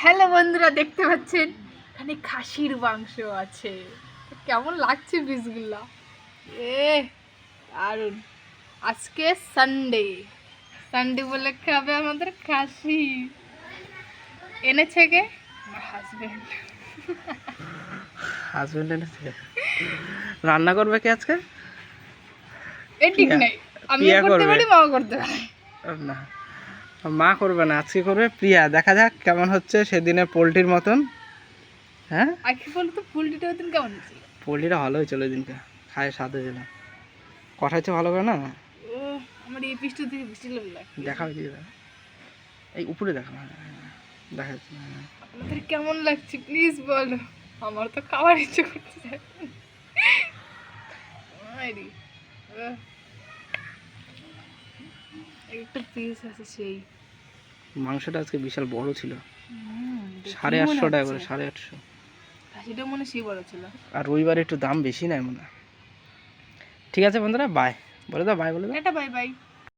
Hello বন্ধুরা, দেখতে পাচ্ছেন এখানে খাসির মাংস আছে। কেমন লাগছে পিসগুলা? এ দারুন। আজকে সানডে, সানডে বলে খাবে আমাদের খাসি। এনেছে কে? আমার হাজবেন্ড। হাজবেন্ড এনেছে। রান্না করবে কি আজকে? এ ঠিক নাই, আমিও করতে পারি, মাও করতে পারে না, মা করবে না, আজকে করবে প্রিয়া। দেখা যাক কেমন হচ্ছে সেদিনের পোলট্রির মতন। হ্যাঁ, আজকে বলো তো পোলট্রিটা ওদিন কেমন হয়েছিল? পোলট্রিটা ভালো হয়েছিল ওই দিনকে, খায় স্বাদ হয়েছিল। কষা হচ্ছে ভালো করে না? ও আমার এই পিসটা থেকে বেশি লোভ লাগে। দেখা হয়েছে, এই উপরে দেখা, দেখা যাচ্ছে। আপনাদের কেমন লাগছে প্লিজ বলো, আমার তো খাওয়ার ইচ্ছে করতে চাই। একটা পিস আছে সেই। মাংসটা আজকে বিশাল বড় ছিল, দেখেই মনে 850 টাকা হচ্ছে। করে, 850। খাসিটা মনে হয় সেই বড় ছিল। আর রবিবারে একটু দাম বেশি নেয় মনে হয়। ঠিক আছে বন্ধুরা, বাই বলে দাও, বাই বলে দাও। এটা বাই বাই।